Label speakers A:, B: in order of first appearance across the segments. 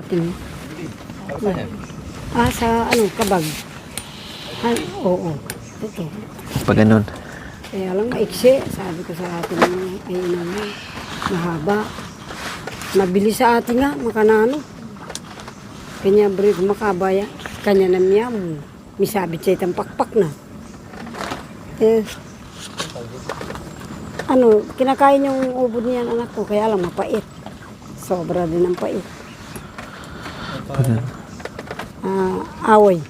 A: ating. Sa ano, kabag. Oo. Ito.
B: Pag ganun.
A: Kaya lang maiksi. Sabi ko sa atin, ay naman, mahaba. Mabilis sa atin nga, makanano. Kanya beri makabaya. Kanya na miyam. Misabit siya itang pakpak na. Kinakain yung ubod niyan anak ko. Kaya lang mapait. Sobra din ang pait. Away.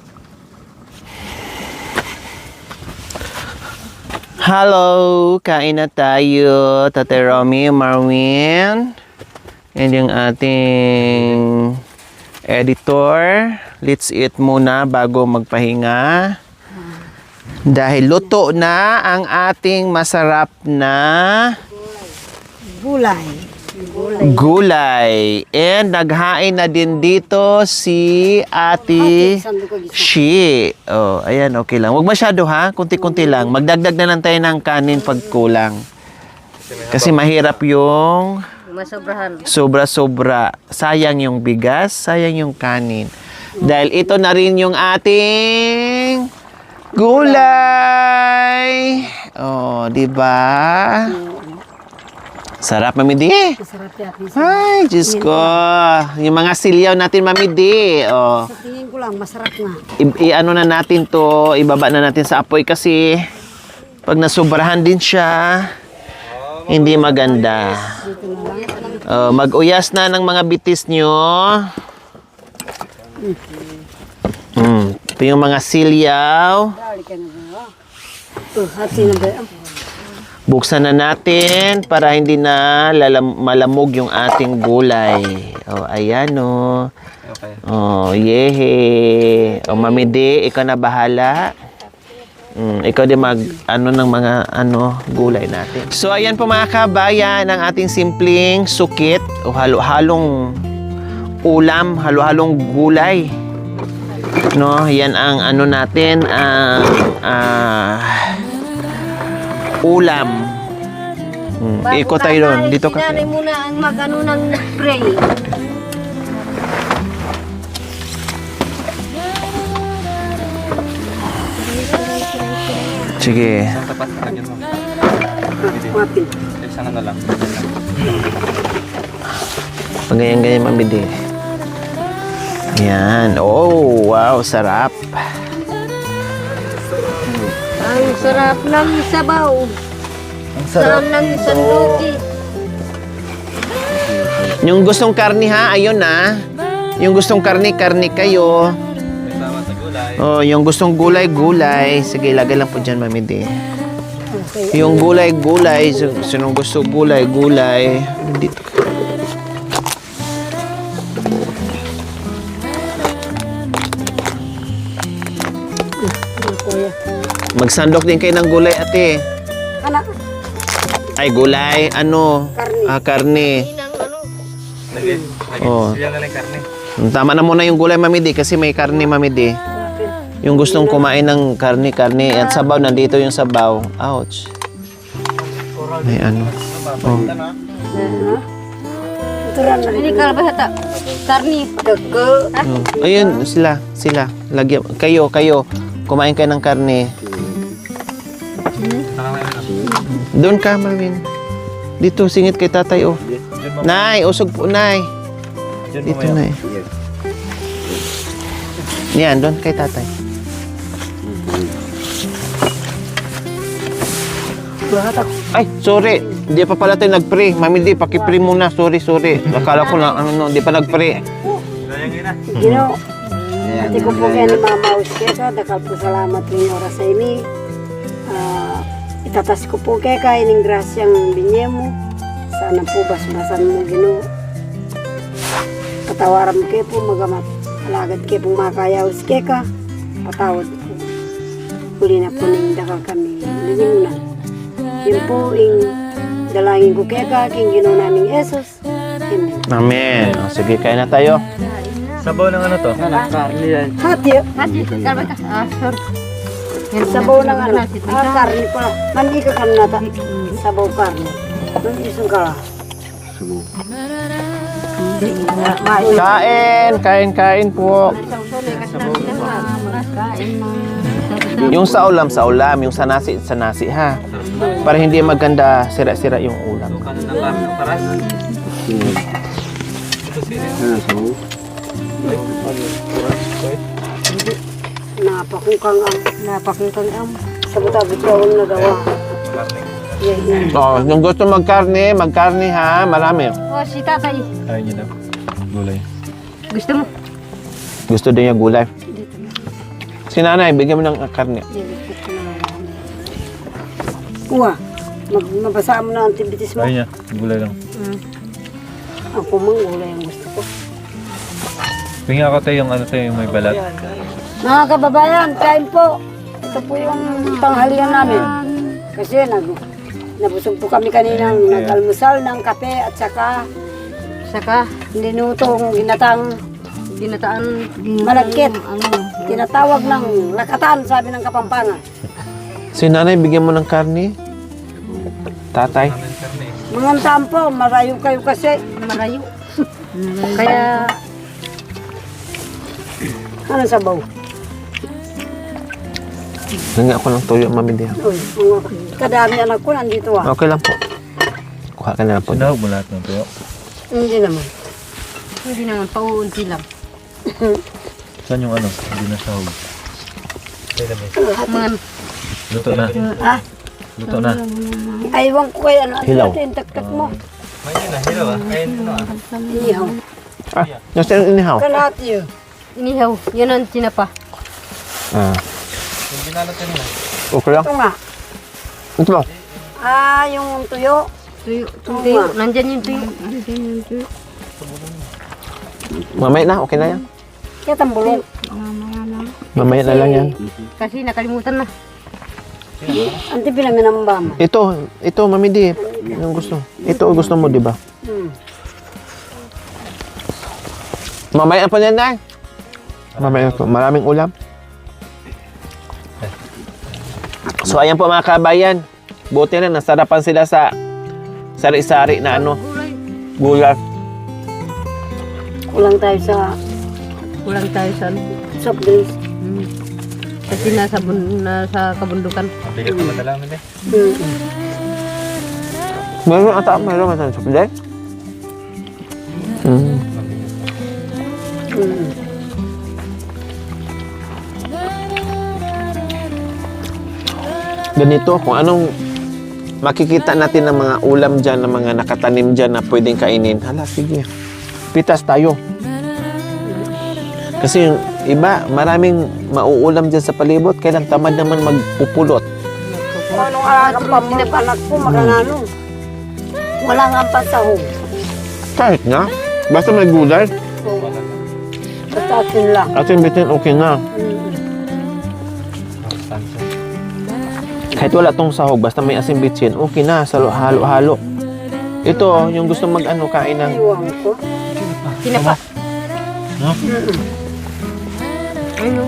B: Hello! Kain na tayo. Tate Romy, Marwin. And yung ating editor. Let's eat muna bago magpahinga. Dahil luto na ang ating masarap na gulay. And naghain na din dito si Ate Shi. Oh, ayan, okay lang. Huwag masyado ha, kunti-kunti lang. Magdagdag na lang tayo ng kanin pag kulang. Kasi mahirap yung
C: masobrahan.
B: Sobra-sobra. Sayang yung bigas, sayang yung kanin. Dahil ito na rin yung ating gulay. Oh, di ba? Sarap, Mami Di.
A: Masarap yan.
B: Ay, Diyos ko. Yung mga silyaw natin, Mami Di. Oh.
A: Sa tingin ko lang, masarap na.
B: Ano na natin to, ibaba na natin sa apoy kasi pag nasubrahan din siya, hindi maganda. Mag-uyas na ng mga bitis nyo. Ito yung mga silyaw. Buksan na natin para hindi na malamog yung ating gulay. Ayan yehe. Mami Di, ikaw na bahala. Ikaw din ng mga gulay natin. So ayan po mga kabayan, ang ating simpleng sukit o halo-halong ulam, halo-halong gulay. No, yan ang natin ulam. Ikot tayo doon. Dito ka.
C: Sinanay muna ang mag-ano ng spray.
B: Sige.
D: Sana na lang.
B: Ganyan-ganyan, Mami Di. Yan. Oh, wow. Sarap.
C: Ang sarap ng sabaw. Ang sarap ng sanduki.
B: Yung gustong karni ha, ayun na. Yung gustong karni kayo.
D: Sama sa gulay.
B: Oh, yung gustong gulay. Sige, lagay lang po dyan, Mami Di. Yung gulay. Sinong gusto gulay. Dito. Magsandok din kayo ng gulay, ate.
A: Anak.
B: Ay, gulay. Karne.
D: Lagi.
B: Oh.
D: Sila na lang karne.
B: Tama na muna yung gulay, Mami Di, kasi may karne, Mami Di. Yung gustong kumain ng karne. At sabaw, nandito yung sabaw. Ouch. May Oh.
C: Ini kalau bahasa karni.
B: Ayun, sila. Lagyan. Kayo. Kumain kayo ng karne. Doon ka, Marvin. Dito, singit kay tatay, oh. Nay, usog po, Nay. Dito, Nay. Yan, doon kay tatay. Ay, sorry. Hindi pa pala tayo nag-pray. Mami Di, paki-pray muna. Sorry. Akala ko na, hindi pa nag-pray.
A: Gino, ati ko po kaya ni Mama Uskesa, dakal po salamat rin oras sa ini. Itatas ko po kaya ining grasyang binye mo. Sana po basbasan mo, Gino. Patawaran mo kayo po magamat. Alagad kayo po makaya Uskeka. Patawad po. Huli na po ning dakal kami. Nalimunan. Yun po ing dalangin ko kaya king Gino naming Jesus. Amen.
B: Amen. Sige, kain na tayo.
D: Sabaw ng ano to?
A: Hati.
C: Karni ka. Sorry.
A: Sabaw ng ano? Karni pala. Mandi ka kanata. Sabaw karni. Nung isang kala.
B: Kain po. Yung sa ulam, yung sa nasi ha. Para hindi maganda sira-sira yung ulam.
D: Kanan ng karne paras. Ito sila.
A: Napakungkang ang sa butabit ko ang nagawa.
D: Karne.
B: So, yung gusto magkarne ha, marami.
C: Oh, si tatay.
D: Ayaw niyo na. Gulay.
C: Gusto mo?
B: Gusto din yung gulay. Si nanay, bigyan mo ng karne.
A: Kuha. Mabasa mo na ang tibitis mo.
D: Ayaw niya. Gulay lang.
A: Ako mang gulay ang gusto ko.
D: Tingnan ako tayo yung ano tayo yung may balat.
A: Mga kababayan, kain po. Ito po yung tanghalian namin. Kasi nabusog po kami kaninang nag-almusal ng kape at saka linutong ginataang malagkit. Tinatawag ng lakatan, sabi ng Kapampangan.
B: Si nanay, bigyan mo ng karne. Tatay.
D: Karne.
A: Mga tampo, marayo kayo kasi.
C: Marayo.
A: Kaya, ano sabaw?
B: Hingi ako ng tuyo, Mami Dia.
A: Uy, mga kadami anak ko nandito ah.
B: Okay lang po. Kuha ka na lang po.
D: Sinahog mo lahat ng tuyo.
A: Hindi naman.
C: Hindi naman, pauunti lang.
D: Saan yung ano? Hindi na sahog.
C: Mga
D: Luto na.
A: Ah,
D: Luto na.
A: aywan ko kayo ano
B: Hilaw.
A: natin, taktak mo.
D: May yun na. Hilaw ah. Ayun ano ah.
A: Inihaw.
B: Ah, nasa yung inihaw.
A: Kalahati yun.
C: inihaw. Yan ang tinapa.
B: Ah,
D: Yung binalot kanina.
B: okay lang.
A: Ito nga.
B: Ito ba?
A: Ah, yung tuyo.
C: Tuyo. Nandyan yung tuyo.
B: Mamaya na, okay na yan.
A: Kaya tambulong.
B: Mamaya na lang yan.
C: Kasi nakalimutan na.
A: Anti pinaminamba mo.
B: Ito, Mami Di. Yung gusto. Ito, gusto mo, di ba? Mamaya pa yan, Nay. Mamaya po. Maraming ulam. So, ayan po mga kabayan. Buti na, nasarapan sila sa sari-sari na ano, gulay.
A: Kulang tayo sa
C: Kulang tayo sa
A: soft drinks.
C: Kasi nasa kabundukan.
D: Bigat na madalaman eh.
B: Meron ata, meron ata sa pilay. Ganito, kung anong makikita natin ng mga ulam dyan, ng mga nakatanim dyan na pwedeng kainin. Hala, sige. Pitas tayo. Kasi yung iba, maraming mauulam dyan sa palibot, kailang tamad naman magpupulot.
A: Anong alagang pamunapanak po, makanano. Wala nga ang pansahog.
B: Kahit nga, basta may gulay,
A: Basta atin lang.
B: at yung bitin okay na. Kahit wala tong sahog, basta may asin bitsin, okay na, sa halo-halo. Ito, yung gusto mag-ano, kain ng...
A: Iwan ko.
C: Tinapa.
D: No?
C: Ano?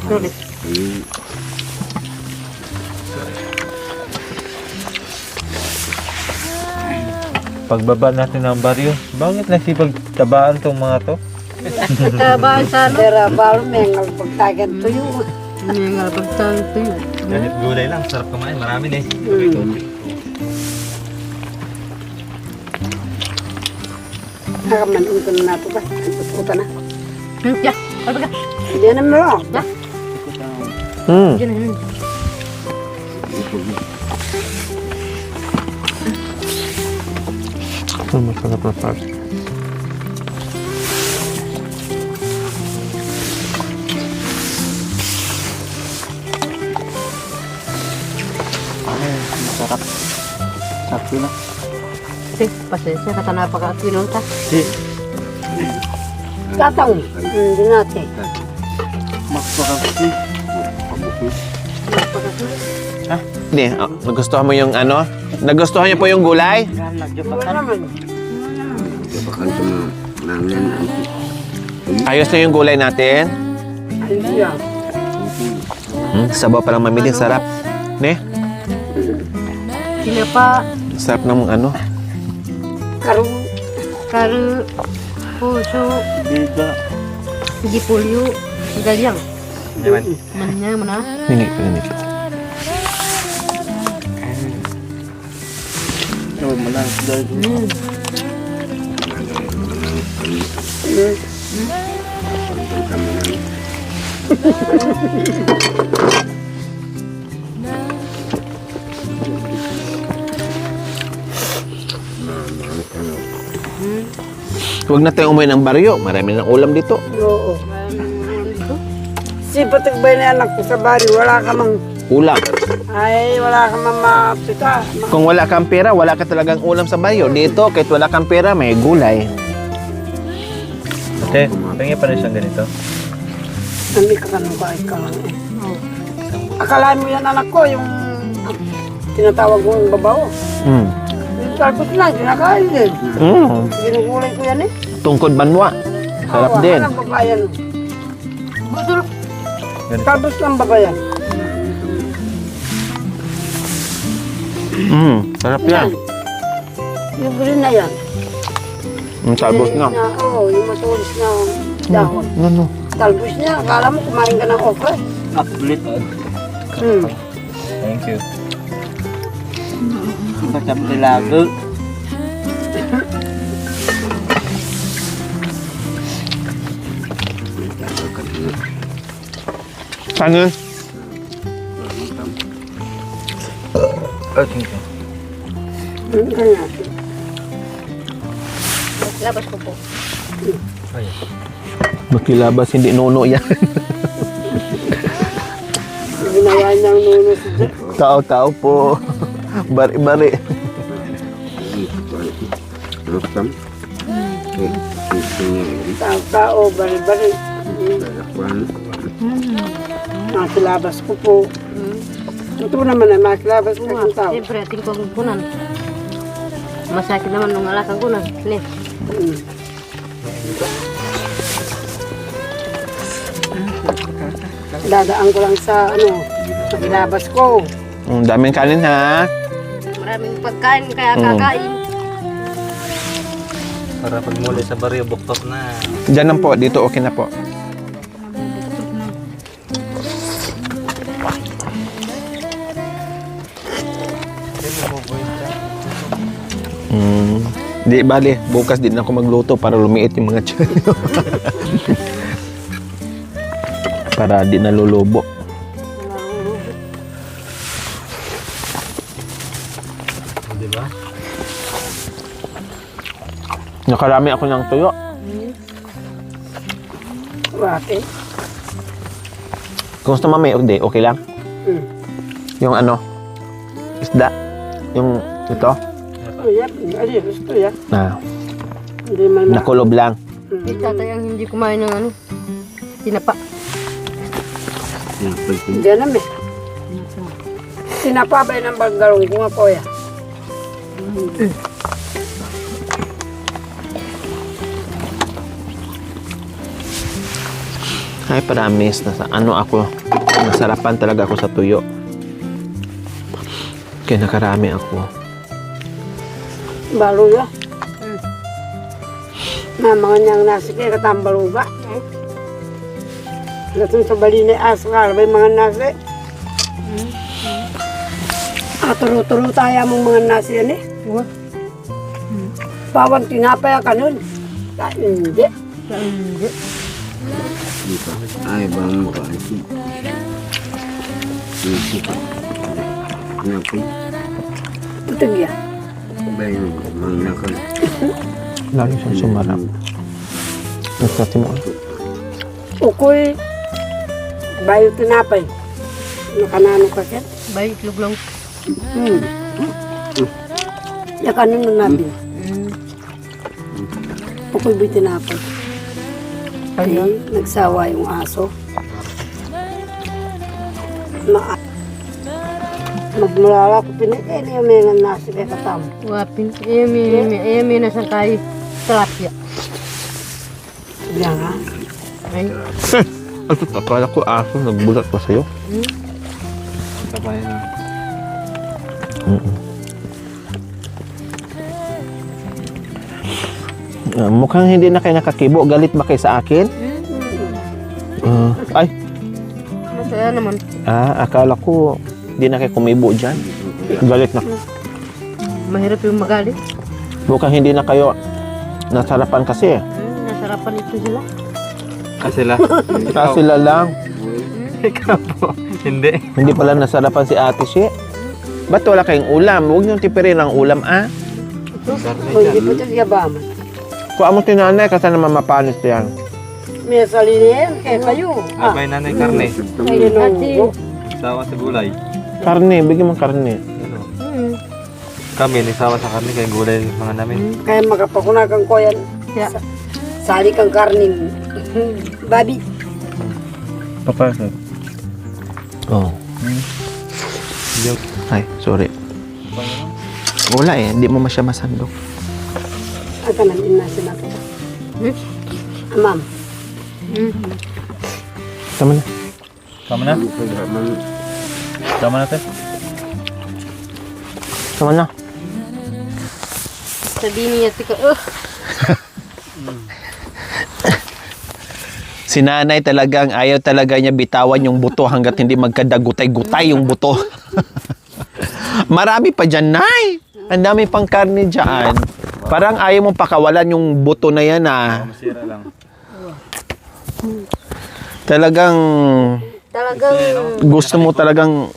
C: Sorry.
D: Pagbaba natin ng baryo, bakit nagsipagtabaan tong mga to?
C: Tabaan sa ano?
A: Pero baro may pagtagan tuyo.
C: May nga pagtang tuyo.
D: Ganit gulay lang, sarap kumain, marami eh.
A: Nakamanin ko na nato ba? Puta na.
C: Ya, ano ba ka?
A: Hindi na meron.
C: Diyan na.
B: Masarap na part.
D: Masarap. Sakto na.
C: Kasi, pasensya ka na pagka-pinunta.
A: Tatang. Hindi natin.
B: Hindi, nagustuhan mo yung ano? Nagustuhan niyo po yung gulay?
A: Wala naman.
B: Ayos na yung gulay natin?
A: Ayun siya.
B: Sabaw pa lang mamili, sarap. Ne?
C: Sinapa,
B: Sarap ng ano.
A: Karong
C: karu, puso, gipulyo, galyang. Manya, mana?
B: Hingi ko, hingi ko. Huwag na tayong umuwi ng baryo. Marami ng ulam dito.
A: oo. Si Patagbay na anak ko sa bari, wala ka mang,
B: Ulam.
A: ay, wala ka mang mapita.
B: Kung wala kang pera, wala ka talagang ulam sa baryo. Dito, kahit wala kang pera, may gulay.
D: Ate, pengen pa rin siyang ganito.
A: Hindi ka ganun ba, ikaw lang eh. Akalaan mo yan anak ko, yung tinatawag ko yung babaw.
B: Mm.
A: Yung talbos lang, kinakain din. Ginugulay ko yan eh.
B: Tungkod banwa. Sarap
A: Oo,
B: din.
A: anong babayan?
C: Budol.
A: Talbos lang babayan.
B: Sarap yan.
A: Yung green na yan.
B: Talbos nga.
A: Oo, yung matulis na dahon.
B: Ano?
A: Talbos niya, akala mo kumain ka ng okra.
D: Ulit. Thank you. Masarap nilago.
B: Saan yun?
D: Thank you.
A: Kanya.
C: Labas ko po.
B: Makilabas, hindi nuno yan.
A: Ginawa niyang nuno si Jack.
B: Tao-tao po. Bari-bari.
A: Tao, bari-bari. Nakilabas ko po. Ito naman na, nakilabas ko ng tao.
C: Siyempre, ating kong kunan. Masakit naman nung alakang kunan. Ne.
A: Dadaan ko lang sa, nakilabas ko.
B: Daming kanin ha.
C: Maraming pagkain, kaya kakain.
D: Para pag muli sa baryo, buktok na.
B: Diyan lang po. Dito okay na po. Di bali, bukas din ako magluto para lumiit yung mga tiyan. Para di nalulubo.
D: Di ba?
B: Nakarami ako ng tuyo.
A: Bakit?
B: Kung gusto mamay, okay lang. Yung ano, isda. Yung ito,
A: Yan, ali, gusto yan. Hindi man na.
B: nakulob lang.
C: Si tatay ang hindi kumain ng ano. Tinapa.
A: Hindi namin. Sinapabay ng baggalong ko nga po yan.
B: Ay, promise. Nasarapan talaga ako sa tuyo. Kaya nakarami ako.
A: Baluga. Na mga niyang nasi kaya katambaluga. Gatong sa bali ni Ascar, may mga nasi. Turo-turo tayo mong mga nasi yan eh. Pawang tinapay ka nun. Hindi.
E: Ay, bang mo ka?
A: Tutog yan.
E: Bayan, mga nakal.
B: Lalo siyang sumarap. Nagkati mo.
A: Ukoy, bayo tinapay. Nakanano ka siya?
C: Bayo, itlog lang.
A: Yakan nun natin. Ukoy bayo tinapay. Ay, nagsawa yung aso. Magmulala ko pinakain yung mga nasi kaya katam.
C: Wapin. Ayami na sa kay tilapia.
A: Yan nga.
C: Ay.
B: Akala ko aso, nagbulat pa sa'yo.
D: Sabay na.
B: Mukhang hindi na kayo nakakibo. Galit ba kayo sa akin? Ay,
C: Masaya naman.
B: akala ko hindi na kayo kumibo dyan. Galit na.
C: Mahirap yung magalit.
B: Mukhang hindi na kayo nasarapan kasi.
C: Nasarapan ito sila.
D: Kasila.
B: Sila lang.
D: Ikaw po. Hindi.
B: Hindi pala nasarapan si Ate Shi. Ba't wala kayong ulam? Huwag niyong tipirin ang ulam,
A: Kung hindi po ito yabaman.
B: Kuha mo tinanay kasi naman mapanis yan.
A: May salinin, kaya kayo.
D: Abay nanay karne.
A: Kayo nung
D: Sawa sa gulay.
B: Karne, bigyan mo karne.
D: Ano? Kami, nagsawa sa karne kaya gulay mga namin.
A: Kaya makapakunakan ko yan. Sali kang karning babi.
D: Papasok.
B: Oh. Ay, sorry. Wala eh, hindi mo masya masandok.
A: Ang kanan din nasa natin. Ma'am.
B: Tama na.
D: Tama na? Tama na, te.
B: Tama na.
C: Sabihin niya, tika,
B: Si nanay talagang ayaw talaga niya bitawan yung buto hanggat hindi magkadagutay-gutay yung buto. Marami pa dyan, Nay. Ang dami pang karne dyan. Parang ayaw mong pakawalan yung buto na yan,
D: Masira lang.
B: Talagang
C: talagang
B: gusto mo talagang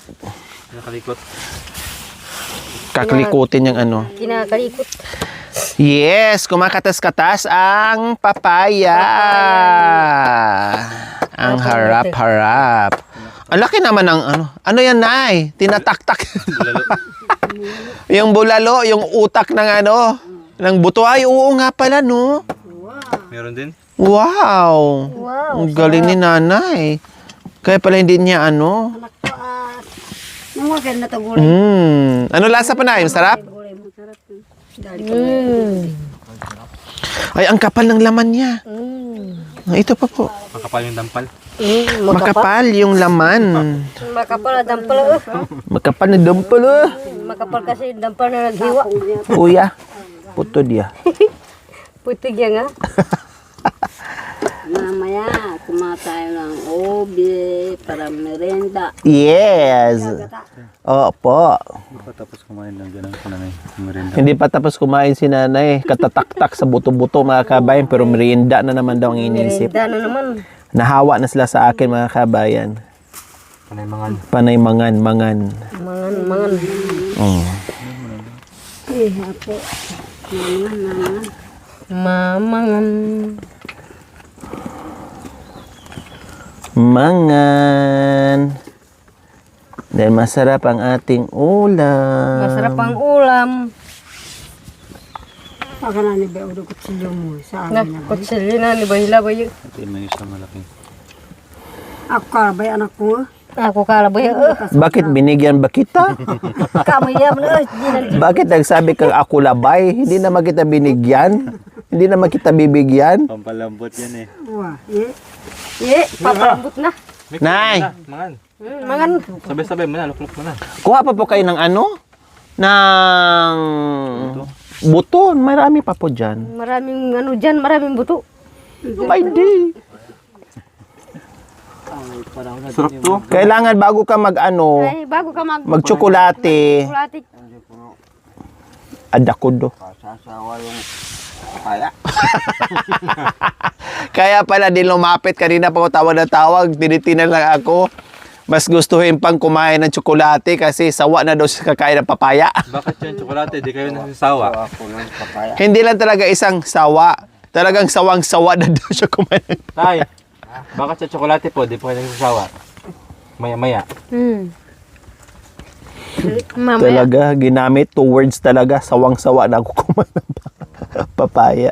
D: Nakalikot.
B: kaklikutin yung ano.
C: kinakalikot.
B: Yes, kumakatas-katas ang papaya. Ang harap-harap. Ang laki naman ng ano. Ano yan, Nay? Tinataktak. Yung bulalo, yung utak ng ano, ng buto. Ay, oo nga pala, no?
D: Meron din?
B: Wow! Ang galing ni Nanay. Kaya pala hindi niya ano.
A: Anak ko nung wag na tagulay.
B: Ano lasa pa, Nay? Masarap? Ay, ang kapal ng laman niya. Ito pa po.
D: Makapal yung dampal.
B: Makapal yung laman.
C: Makapal na dampal.
B: Makapal na dampal.
C: Makapal kasi dampal na naghiwa.
B: Kuya, puto dia.
C: Putig yan nga.
A: Mamaya, kumatayo ng obi para merenda.
B: Yes. Opo.
D: Hindi pa tapos kumain ng ganang kunanay. Merinda.
B: Hindi pa tapos kumain si nanay. Katataktak sa buto-buto mga kabayan. Pero merienda na naman daw ang iniisip.
C: Merenda na naman.
B: Nahawa na sila sa akin mga kabayan.
D: Panay mangan.
B: Panay mangan.
C: Mangan.
B: Mm.
A: Eh, apo.
C: Mamangan.
B: Mangan. Dahil masarap ang ating ulam.
C: Masarap ang ulam.
A: Baka na ni Beo do kutsilyo mo sa
C: Na,
A: amin na.
C: kutsili na ni Bahila ba yun?
D: Ito yung may isang malaki.
A: Ako karabay anak ko.
C: Ako kalabay.
B: Bakit binigyan ba kita?
C: Kamaya mo na.
B: Bakit nagsabi kang ako labay? Hindi naman kita binigyan. Hindi naman kita bibigyan.
D: Pampalambot yan eh.
A: Wah,
C: Papalambot na.
B: Nay!
D: Mangan.
C: Mangan.
D: Sabay-sabay mo na, lukluk mo na.
B: Kuha pa po kayo ng ano? Ng buto. Marami pa po dyan.
C: Maraming ano dyan, maraming buto.
B: My day.
D: Sarap to.
B: Kailangan bago ka mag-ano,
C: Ay, bago ka
B: mag-tsokolate.
C: chocolate.
B: Adakudo.
E: Sasawa yung kaya.
B: Kaya pala din lumapit. Kanina pa ako tawag na tawag. Tinitinan lang ako. Mas gustuhin pang kumain ng tsokolate kasi sawa na daw siya kakain ng papaya.
D: Bakit yan, tsokolate? Di kayo nasisawa.
E: Ako ng papaya.
B: Hindi lang talaga isang sawa. Talagang sawang-sawa na daw siya kumain.
D: Tay, bakit sa tsokolate po, di po kayo nagsasawa? Maya-maya.
C: Mamaya.
B: Talaga, ginamit 2 words talaga. Sawang-sawa na ako kumain ng papaya.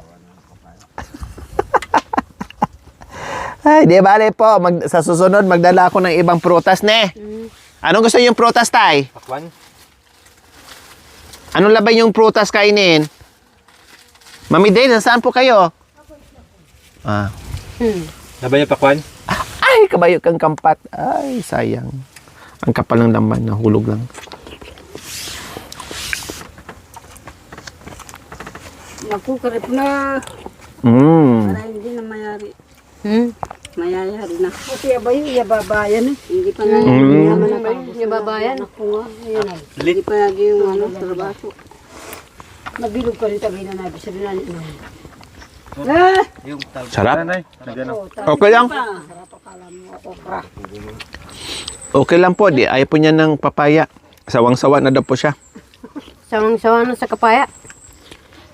B: Ay, di bale po. Sa susunod, magdala ako ng ibang prutas, ne. Anong gusto yung prutas, Tay?
D: Pakwan?
B: Anong labay yung prutas kainin? Mami Day, nasaan po kayo? Ah.
D: Labay yung pakwan?
B: Ay, kabayo kang kampat. Ay, sayang. Ang kapal ng laman, nahulog lang.
A: Naku, karip na. Para hindi na mayari. Mayayari na. Kasi abayo, yababayan eh. Hindi pa na yaman na kayo.
C: Yababayan.
A: Naku nga, ayun ay. Hindi pa lagi yung trabaho. Nabilog ka rin tabi na nabi. Sabi na niya.
B: Sarap.
D: Nanay, nagano.
B: Okay lang.
A: Sarap akala mo, okra.
B: Okay lang po. Di, ayaw po niya ng papaya. Sawang-sawa na daw po siya.
C: Sawang-sawa na sa kapaya.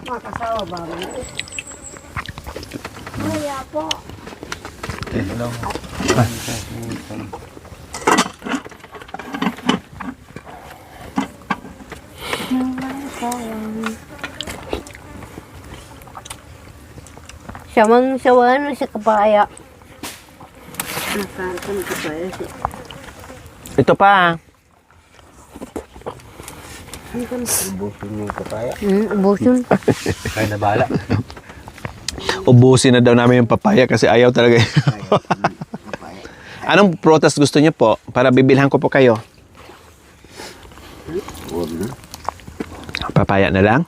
A: Makasawa ba? Kaya po.
D: Hello.
C: Sawang-sawa na sa kapaya.
A: Nakakam ka pa eh.
B: Ito pa.
E: Busin yung papaya.
C: Ubusin.
D: Kaya na bala.
B: Ubusin na daw namin yung papaya kasi ayaw talaga. Anong prutas gusto niyo po? Para bibilhan ko po kayo.
E: Huwag na.
B: Papaya na lang?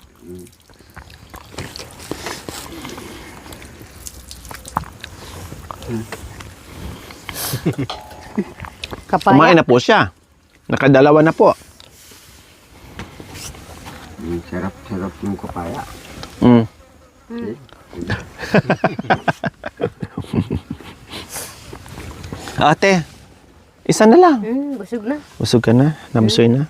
C: Kapaya.
B: Kumain na po siya. Nakadalawa na po.
E: Sarap-sarap yung papaya.
B: Mm. Ate, isa na lang.
C: Busog na.
B: Busog ka na? Nabusoy na?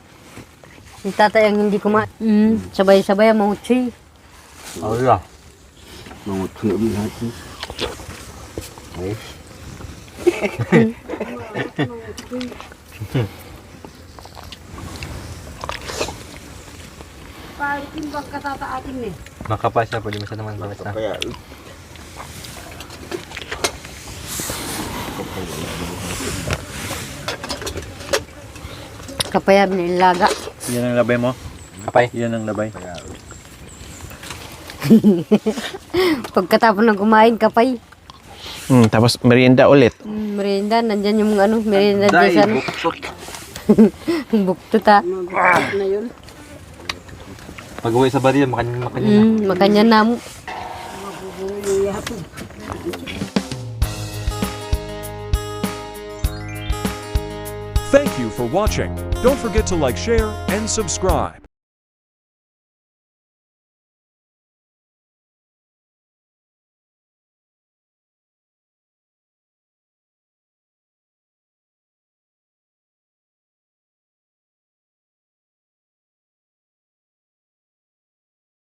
C: Si tatay ang hindi kumain. Sabay-sabay ang mauchi.
D: Wala.
E: Mga tuyom natin. Ay,
A: Palitin bang katataatin eh.
D: Makapal siya, pwede mo siya naman basta.
E: papaya.
C: Kapaya binilaga.
D: Yan ang labay mo? Kapay? Yan ang labay.
C: Pagkatapos ng kumain, kapay.
B: Tapos merienda ulit.
C: Merienda, nandyan yung merienda dyan sa buktot ha.
A: Magulat na yun.
D: Pag uwi sa bariya, makanya na.
C: Makanya na mo.
F: Thank you for watching. Don't forget to like, share, and subscribe.